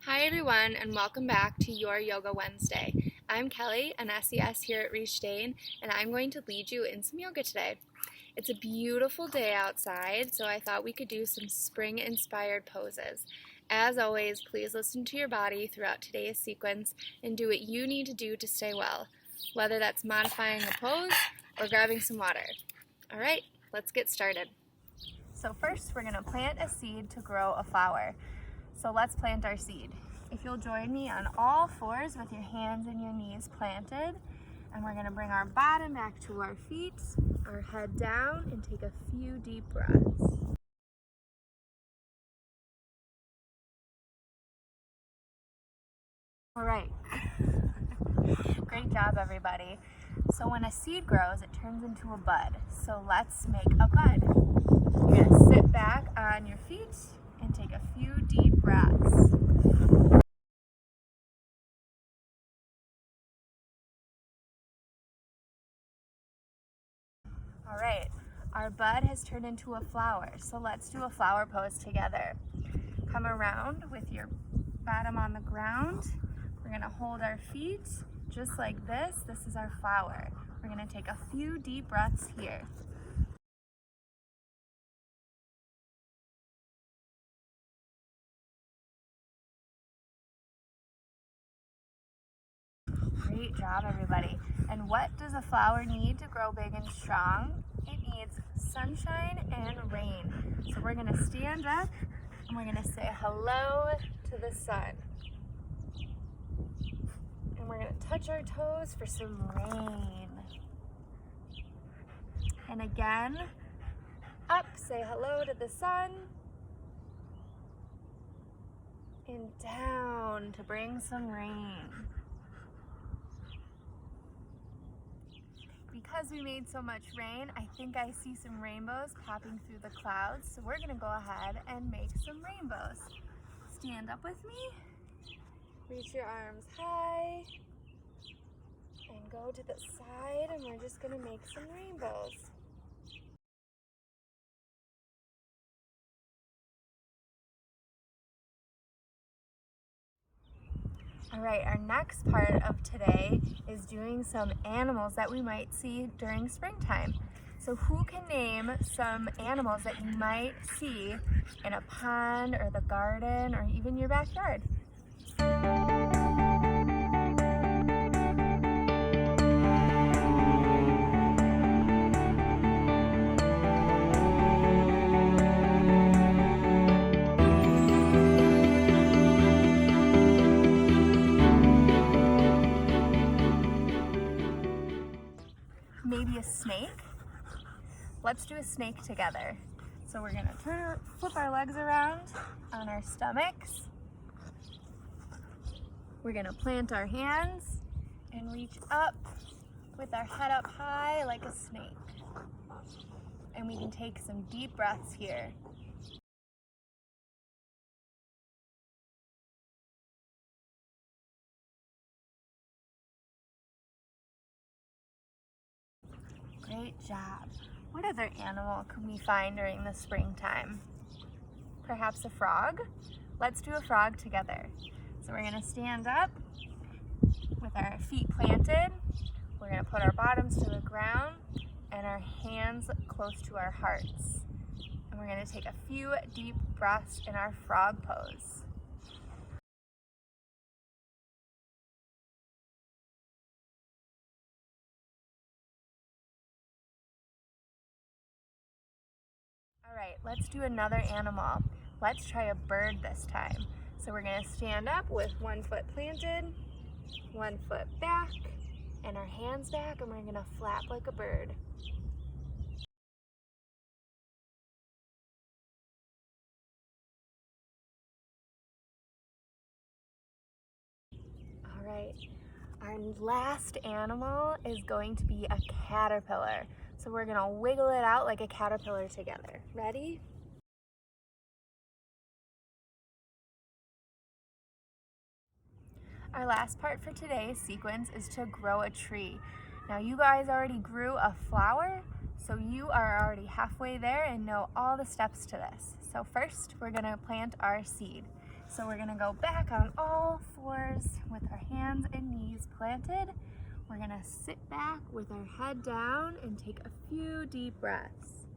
Hi everyone, and welcome back to your Yoga Wednesday. I'm Kelly, an SES here at Dane, and I'm going to lead you in some yoga today. It's a beautiful day outside, so I thought we could do some spring-inspired poses. As always, please listen to your body throughout today's sequence and do what you need to do to stay well, whether that's modifying a pose or grabbing some water. All right, let's get started. So first, we're going to plant a seed to grow a flower. So let's plant our seed. If you'll join me on all fours with your hands and your knees planted, and we're going to bring our bottom back to our feet, our head down, and take a few deep breaths. All right. Great job, everybody. So when a seed grows, it turns into a bud. So let's make a bud. You're going to sit back on your feet and take a few deep breaths. All right, our bud has turned into a flower, so let's do a flower pose together. Come around with your bottom on the ground. We're gonna hold our feet just like this. This is our flower. We're gonna take a few deep breaths here. Great job, everybody. And what does a flower need to grow big and strong? It needs sunshine and rain. So we're gonna stand up and we're gonna say hello to the sun. And we're gonna touch our toes for some rain. And again, up, say hello to the sun. And down to bring some rain. Because we made so much rain, I think I see some rainbows popping through the clouds, so we're gonna go ahead and make some rainbows. Stand up with me, reach your arms high, and go to the side, and we're just gonna make some rainbows. All right, our next part of today is doing some animals that we might see during springtime. So who can name some animals that you might see in a pond or the garden or even your backyard? Maybe a snake? Let's do a snake together. So we're gonna flip our legs around on our stomachs. We're gonna plant our hands and reach up with our head up high like a snake. And we can take some deep breaths here. Great job. What other animal can we find during the springtime? Perhaps a frog? Let's do a frog together. So we're gonna stand up with our feet planted. We're gonna put our bottoms to the ground and our hands close to our hearts. And we're gonna take a few deep breaths in our frog pose. All right, let's do another animal. Let's try a bird this time. So we're gonna stand up with one foot planted, one foot back, and our hands back, and we're gonna flap like a bird. All right, our last animal is going to be a caterpillar. So we're gonna wiggle it out like a caterpillar together. Ready? Our last part for today's sequence is to grow a tree. Now you guys already grew a flower, so you are already halfway there and know all the steps to this. So first, we're gonna plant our seed. So we're gonna go back on all fours with our hands and knees planted. We're gonna sit back with our head down and take a few deep breaths.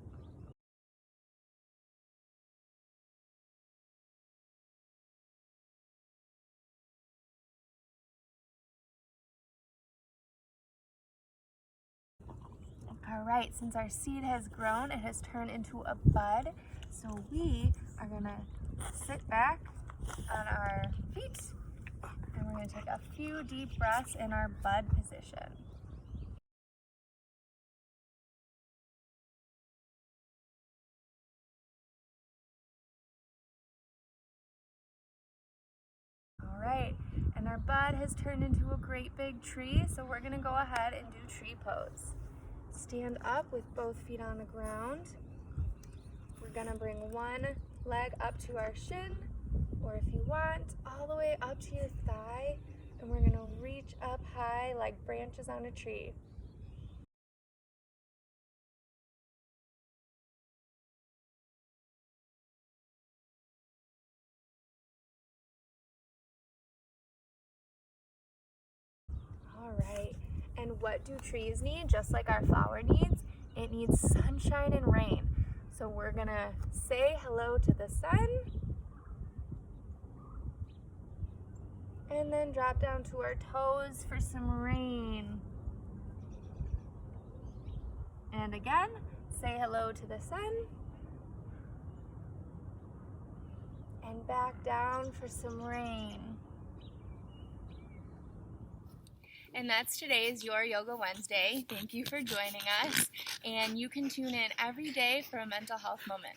All right, since our seed has grown, it has turned into a bud. So we are gonna sit back on our feet and we're gonna take a few deep breaths in our bud position. All right, and our bud has turned into a great big tree, so we're gonna go ahead and do tree pose. Stand up with both feet on the ground. We're gonna bring one leg up to our shin, or if you want, all the way up to your thigh, and we're gonna reach up high like branches on a tree. All right, and what do trees need? Just like our flower needs, it needs sunshine and rain. So we're gonna say hello to the sun, and then drop down to our toes for some rain. And again, say hello to the sun, and back down for some rain. And that's today's Your Yoga Wednesday. Thank you for joining us, and you can tune in every day for a mental health moment.